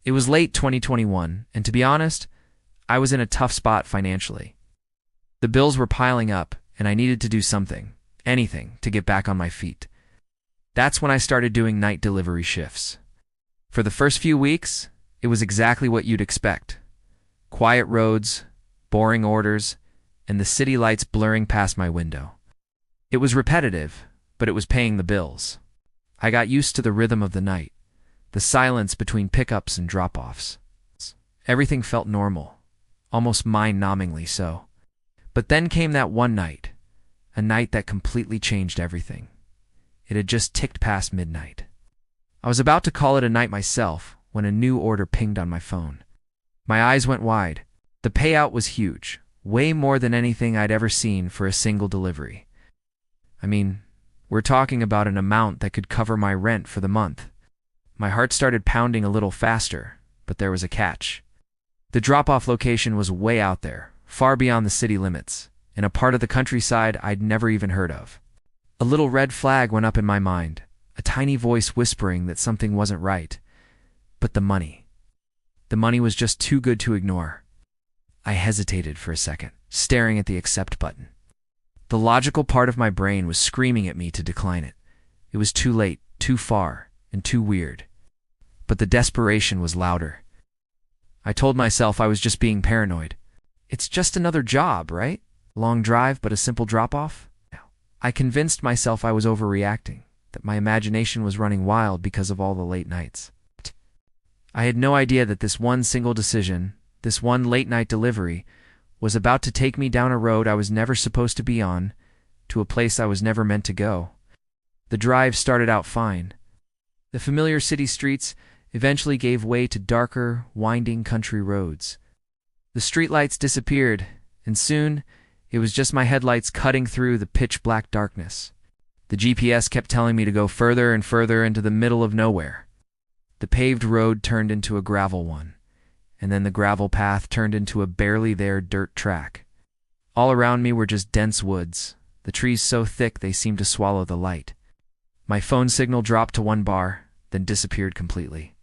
It was late 2021, and to be honest, I was in a tough spot financially. The bills were piling up, and I needed to do something, anything, to get back on my feet. That's when I started doing night delivery shifts. For the first few weeks, it was exactly what you'd expect. Quiet roads, boring orders, and the city lights blurring past my window. It was repetitive, but it was paying the bills. I got used to the rhythm of the night, the silence between pickups and drop-offs. Everything felt normal, almost mind-numbingly so. But then came that one night, a night that completely changed everything. It had just ticked past midnight. I was about to call it a night myself when a new order pinged on my phone. My eyes went wide. The payout was huge, way more than anything I'd ever seen for a single delivery. I mean, we're talking about an amount that could cover my rent for the month. My heart started pounding a little faster, but there was a catch. The drop-off location was way out there, far beyond the city limits, in a part of the countryside I'd never even heard of. A little red flag went up in my mind, a tiny voice whispering that something wasn't right. But the money. The money was just too good to ignore. I hesitated for a second, staring at the accept button. The logical part of my brain was screaming at me to decline it. It was too late, too far, and too weird. But the desperation was louder. I told myself I was just being paranoid. It's just another job, right? Long drive, but a simple drop-off? I convinced myself I was overreacting, that my imagination was running wild because of all the late nights. I had no idea that this one single decision, this one late-night delivery, was about to take me down a road I was never supposed to be on, to a place I was never meant to go. The drive started out fine. The familiar city streets eventually gave way to darker, winding country roads. The streetlights disappeared, and soon it was just my headlights cutting through the pitch-black darkness. The GPS kept telling me to go further and further into the middle of nowhere. The paved road turned into a gravel one, and then the gravel path turned into a barely there dirt track. All around me were just dense woods, the trees so thick they seemed to swallow the light. My phone signal dropped to 1 bar, then disappeared completely.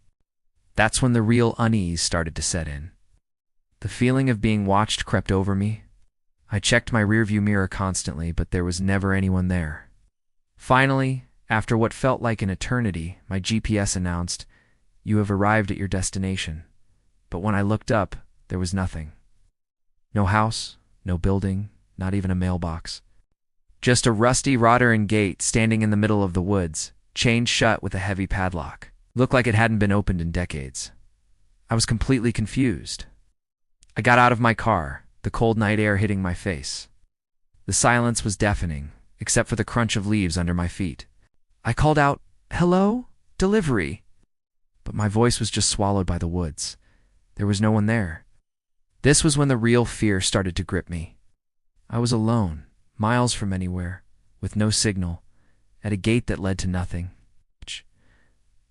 That's when the real unease started to set in. The feeling of being watched crept over me. I checked my rearview mirror constantly, but there was never anyone there. Finally, after what felt like an eternity, my GPS announced, "You have arrived at your destination." But when I looked up, there was nothing. No house, no building, not even a mailbox. Just a rusty wrought-iron gate standing in the middle of the woods, chained shut with a heavy padlock. Looked like it hadn't been opened in decades. I was completely confused. I got out of my car, the cold night air hitting my face. The silence was deafening, except for the crunch of leaves under my feet. I called out, "Hello? Delivery." But my voice was just swallowed by the woods. There was no one there. This was when the real fear started to grip me. I was alone, miles from anywhere, with no signal, at a gate that led to nothing.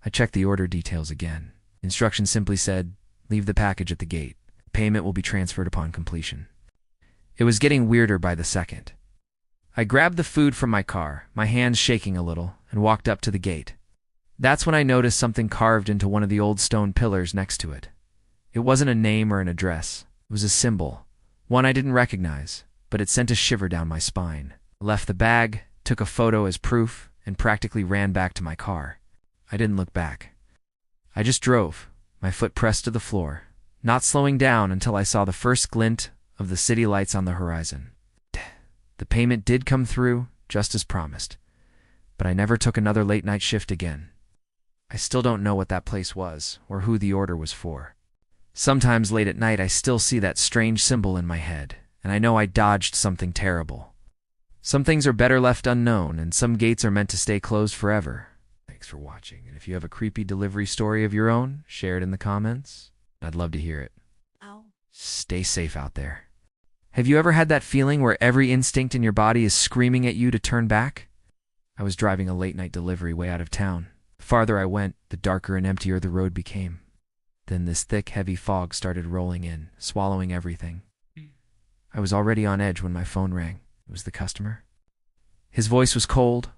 I checked the order details again. Instructions simply said, "Leave the package at the gate. Payment will be transferred upon completion." It was getting weirder by the second. I grabbed the food from my car, my hands shaking a little, and walked up to the gate. That's when I noticed something carved into one of the old stone pillars next to it. It wasn't a name or an address. It was a symbol, one I didn't recognize, but it sent a shiver down my spine. I left the bag, took a photo as proof, and practically ran back to my car. I didn't look back. I just drove, my foot pressed to the floor, not slowing down until I saw the first glint of the city lights on the horizon. The payment did come through, just as promised, but I never took another late-night shift again. I still don't know what that place was, or who the order was for. Sometimes late at night I still see that strange symbol in my head, and I know I dodged something terrible. Some things are better left unknown, and some gates are meant to stay closed forever. Thanks for watching, and if you have a creepy delivery story of your own, share it in the comments. I'd love to hear it. Ow. Stay safe out there. Have you ever had that feeling where every instinct in your body is screaming at you to turn back? I was driving a late-night delivery way out of town. The farther I went, the darker and emptier the road became. Then this thick, heavy fog started rolling in, swallowing everything. I was already on edge when my phone rang. It was the customer. His voice was cold,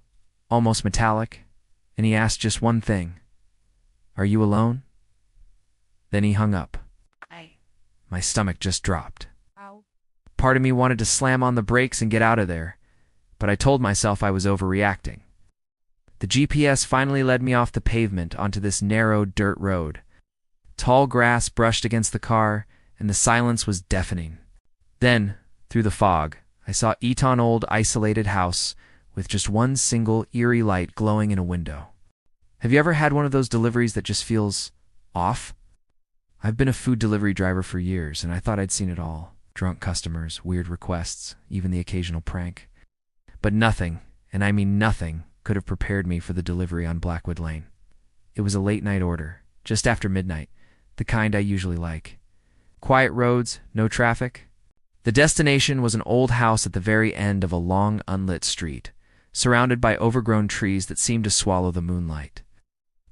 almost metallic, and he asked just one thing. "Are you alone?" Then he hung up. My stomach just dropped. Part of me wanted to slam on the brakes and get out of there, but I told myself I was overreacting. The GPS finally led me off the pavement onto this narrow dirt road. Tall grass brushed against the car, and the silence was deafening. Then, through the fog, I saw Eton old isolated house with just one single eerie light glowing in a window. Have you ever had one of those deliveries that just feels off? I've been a food delivery driver for years, and I thought I'd seen it all. Drunk customers, weird requests, even the occasional prank. But nothing, and I mean nothing, could have prepared me for the delivery on Blackwood Lane. It was a late-night order, just after midnight, the kind I usually like. Quiet roads, no traffic. The destination was an old house at the very end of a long, unlit street, surrounded by overgrown trees that seemed to swallow the moonlight.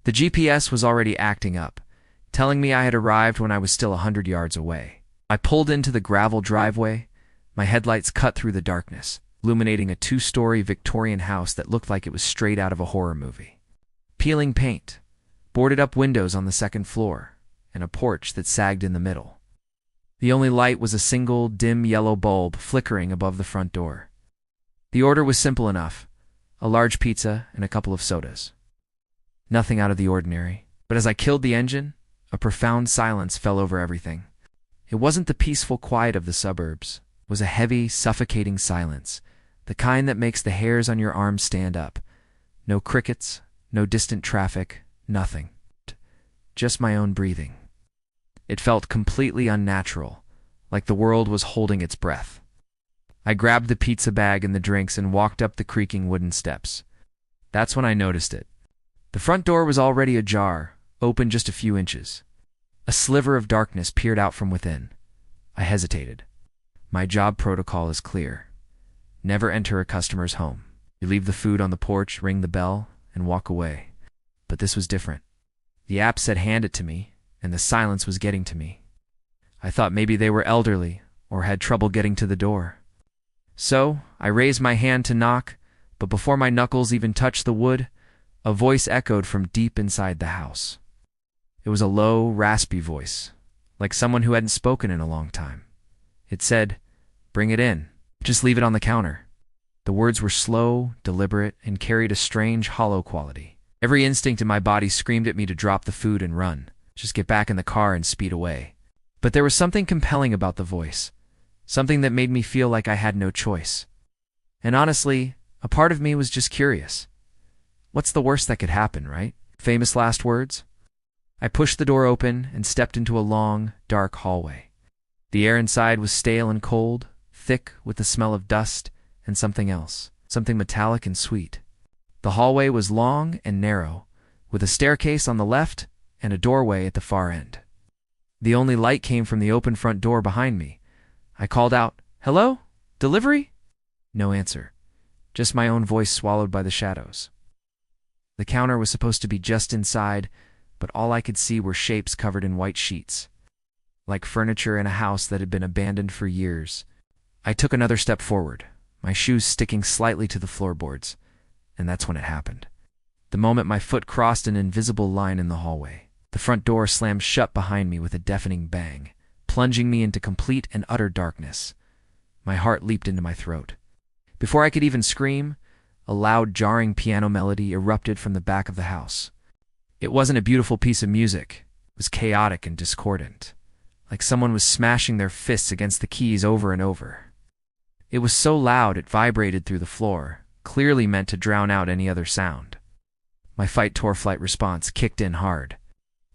The GPS was already acting up, telling me I had arrived when I was still 100 yards away. I pulled into the gravel driveway, my headlights cut through the darkness, illuminating a 2-story Victorian house that looked like it was straight out of a horror movie. Peeling paint, boarded-up windows on the second floor, and a porch that sagged in the middle. The only light was a single, dim yellow bulb flickering above the front door. The order was simple enough, a large pizza and a couple of sodas. Nothing out of the ordinary, but as I killed the engine, a profound silence fell over everything. It wasn't the peaceful quiet of the suburbs. It was a heavy, suffocating silence, the kind that makes the hairs on your arms stand up. No crickets, no distant traffic, nothing. Just my own breathing. It felt completely unnatural, like the world was holding its breath. I grabbed the pizza bag and the drinks and walked up the creaking wooden steps. That's when I noticed it. The front door was already ajar, open just a few inches. A sliver of darkness peered out from within. I hesitated. My job protocol is clear. Never enter a customer's home. You leave the food on the porch, ring the bell, and walk away. But this was different. The app said hand it to me, and the silence was getting to me. I thought maybe they were elderly or had trouble getting to the door. So I raised my hand to knock, but before my knuckles even touched the wood, a voice echoed from deep inside the house. It was a low, raspy voice, like someone who hadn't spoken in a long time. It said, "Bring it in. Just leave it on the counter." The words were slow, deliberate, and carried a strange, hollow quality. Every instinct in my body screamed at me to drop the food and run, just get back in the car and speed away. But there was something compelling about the voice, something that made me feel like I had no choice. And honestly, a part of me was just curious. What's the worst that could happen, right? Famous last words? I pushed the door open and stepped into a long, dark hallway. The air inside was stale and cold, thick with the smell of dust and something else, something metallic and sweet. The hallway was long and narrow, with a staircase on the left and a doorway at the far end. The only light came from the open front door behind me. I called out, "Hello? Delivery?" No answer, just my own voice swallowed by the shadows. The counter was supposed to be just inside, but all I could see were shapes covered in white sheets, like furniture in a house that had been abandoned for years. I took another step forward, my shoes sticking slightly to the floorboards, and that's when it happened. The moment my foot crossed an invisible line in the hallway, the front door slammed shut behind me with a deafening bang, plunging me into complete and utter darkness. My heart leaped into my throat. Before I could even scream, a loud, jarring piano melody erupted from the back of the house. It wasn't a beautiful piece of music. It was chaotic and discordant, like someone was smashing their fists against the keys over and over. It was so loud it vibrated through the floor, clearly meant to drown out any other sound. My fight-or-flight response kicked in hard.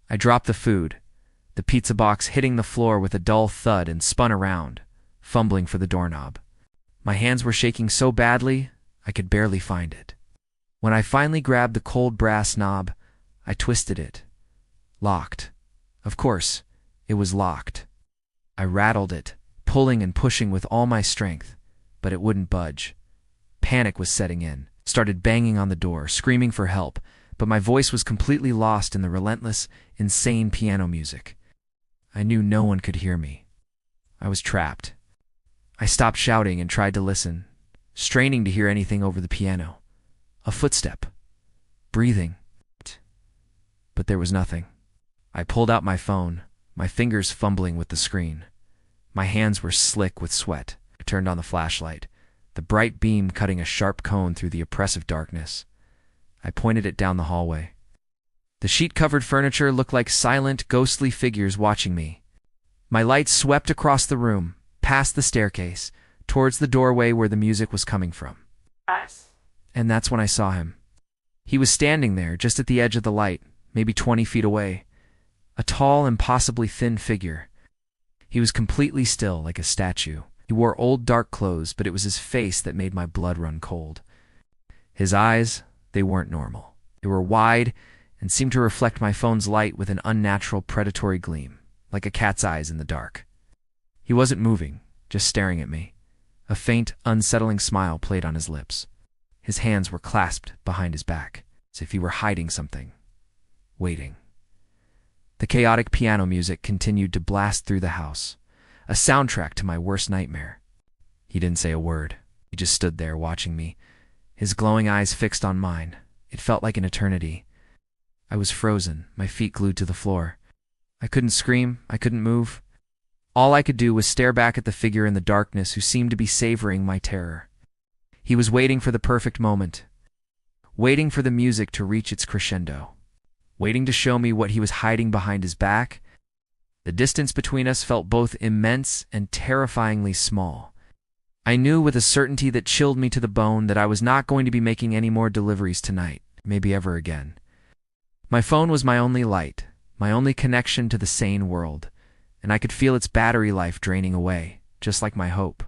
I dropped the food, the pizza box hitting the floor with a dull thud, and spun around, fumbling for the doorknob. My hands were shaking so badly, I could barely find it. When I finally grabbed the cold brass knob, I twisted it. Locked. Of course, it was locked. I rattled it, pulling and pushing with all my strength, but it wouldn't budge. Panic was setting in, started banging on the door, screaming for help, but my voice was completely lost in the relentless, insane piano music. I knew no one could hear me. I was trapped. I stopped shouting and tried to listen, straining to hear anything over the piano. A footstep. Breathing. But there was nothing. I pulled out my phone, my fingers fumbling with the screen. My hands were slick with sweat. I turned on the flashlight, the bright beam cutting a sharp cone through the oppressive darkness. I pointed it down the hallway. The sheet-covered furniture looked like silent, ghostly figures watching me. My light swept across the room, past the staircase, towards the doorway where the music was coming from. And that's when I saw him. He was standing there, just at the edge of the light, maybe 20 feet away. A tall, impossibly thin figure. He was completely still, like a statue. He wore old dark clothes, but it was his face that made my blood run cold. His eyes, they weren't normal. They were wide and seemed to reflect my phone's light with an unnatural predatory gleam, like a cat's eyes in the dark. He wasn't moving, just staring at me. A faint, unsettling smile played on his lips. His hands were clasped behind his back, as if he were hiding something. Waiting. The chaotic piano music continued to blast through the house, a soundtrack to my worst nightmare. He didn't say a word. He just stood there watching me, his glowing eyes fixed on mine. It felt like an eternity. I was frozen, my feet glued to the floor. I couldn't scream, I couldn't move. All I could do was stare back at the figure in the darkness who seemed to be savoring my terror. He was waiting for the perfect moment, waiting for the music to reach its crescendo, waiting to show me what he was hiding behind his back. The distance between us felt both immense and terrifyingly small. I knew with a certainty that chilled me to the bone that I was not going to be making any more deliveries tonight, maybe ever again. My phone was my only light, my only connection to the sane world, and I could feel its battery life draining away, just like my hope.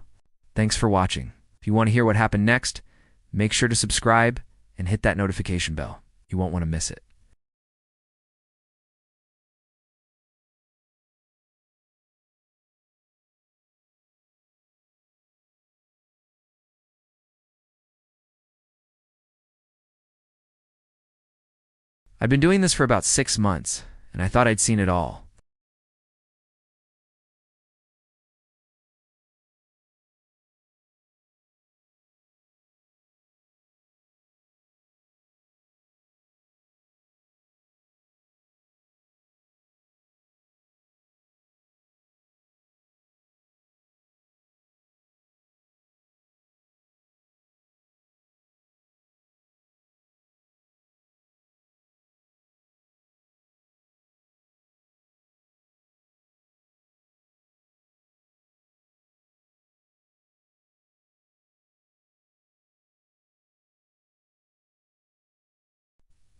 Thanks for watching. If you want to hear what happened next, make sure to subscribe and hit that notification bell. You won't want to miss it. I'd been doing this for about 6 months, and I thought I'd seen it all.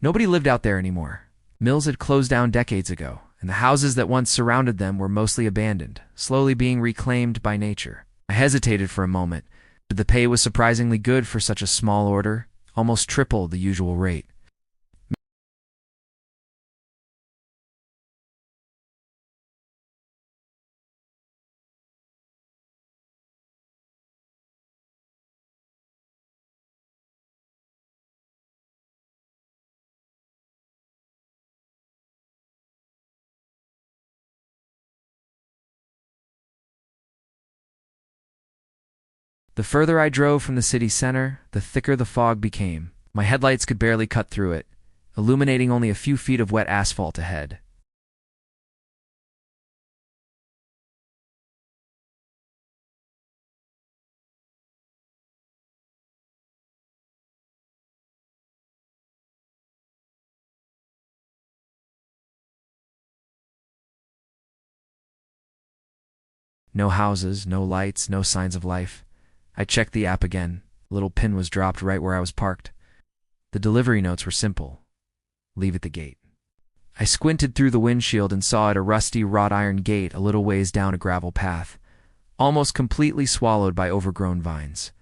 Nobody lived out there anymore. Mills had closed down decades ago, and the houses that once surrounded them were mostly abandoned, slowly being reclaimed by nature. I hesitated for a moment, but the pay was surprisingly good for such a small order, almost triple the usual rate. The further I drove from the city center, the thicker the fog became. My headlights could barely cut through it, illuminating only a few feet of wet asphalt ahead. No houses, no lights, no signs of life. I checked the app again. A little pin was dropped right where I was parked. The delivery notes were simple. Leave at the gate. I squinted through the windshield and saw it a rusty wrought iron gate a little ways down a gravel path, almost completely swallowed by overgrown vines.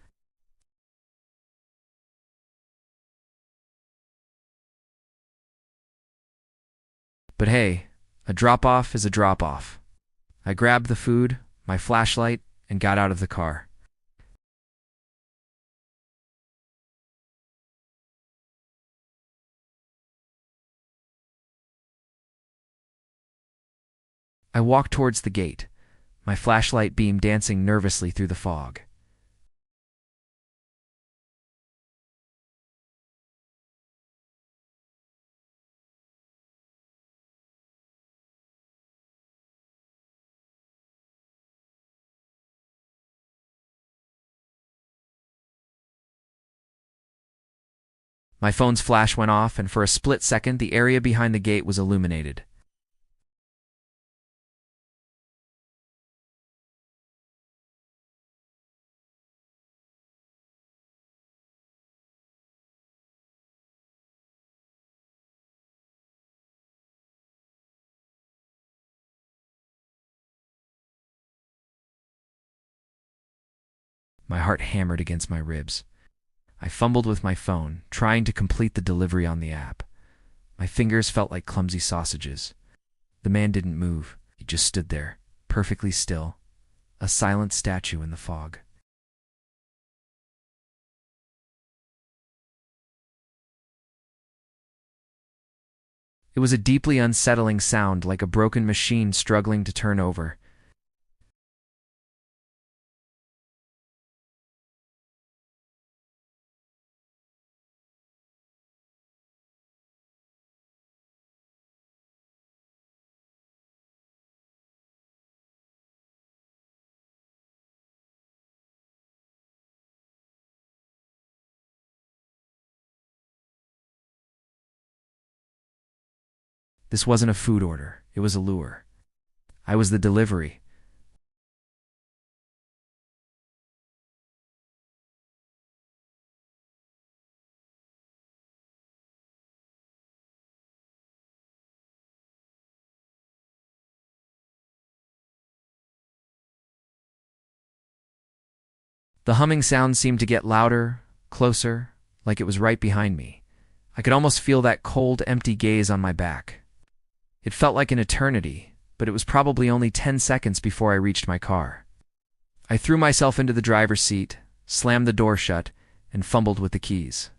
But hey, a drop-off is a drop-off. I grabbed the food, my flashlight, and got out of the car. I walked towards the gate, my flashlight beam dancing nervously through the fog. My phone's flash went off, and for a split second, the area behind the gate was illuminated. My heart hammered against my ribs. I fumbled with my phone, trying to complete the delivery on the app. My fingers felt like clumsy sausages. The man didn't move. He just stood there, perfectly still, a silent statue in the fog. It was a deeply unsettling sound, like a broken machine struggling to turn over. This wasn't a food order. It was a lure. I was the delivery. The humming sound seemed to get louder, closer, like it was right behind me. I could almost feel that cold, empty gaze on my back. It felt like an eternity, but it was probably only 10 seconds before I reached my car. I threw myself into the driver's seat, slammed the door shut, and fumbled with the keys.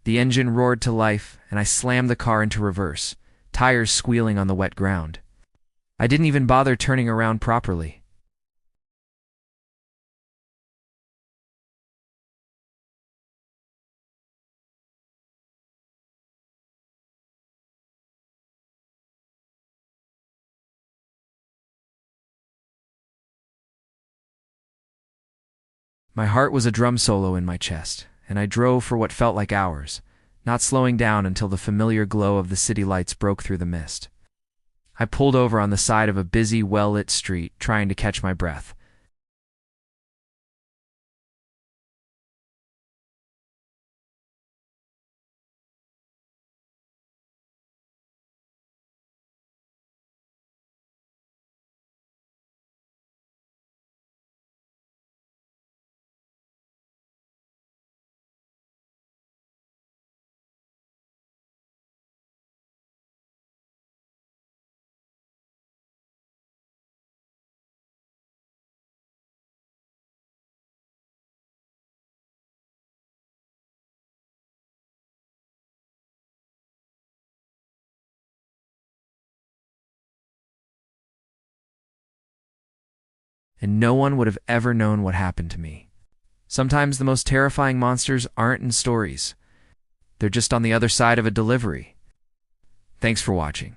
The engine roared to life, and I slammed the car into reverse, tires squealing on the wet ground. I didn't even bother turning around properly. My heart was a drum solo in my chest, and I drove for what felt like hours, not slowing down until the familiar glow of the city lights broke through the mist. I pulled over on the side of a busy, well-lit street, trying to catch my breath. And no one would have ever known what happened to me. Sometimes the most terrifying monsters aren't in stories. They're just on the other side of a delivery. Thanks for watching.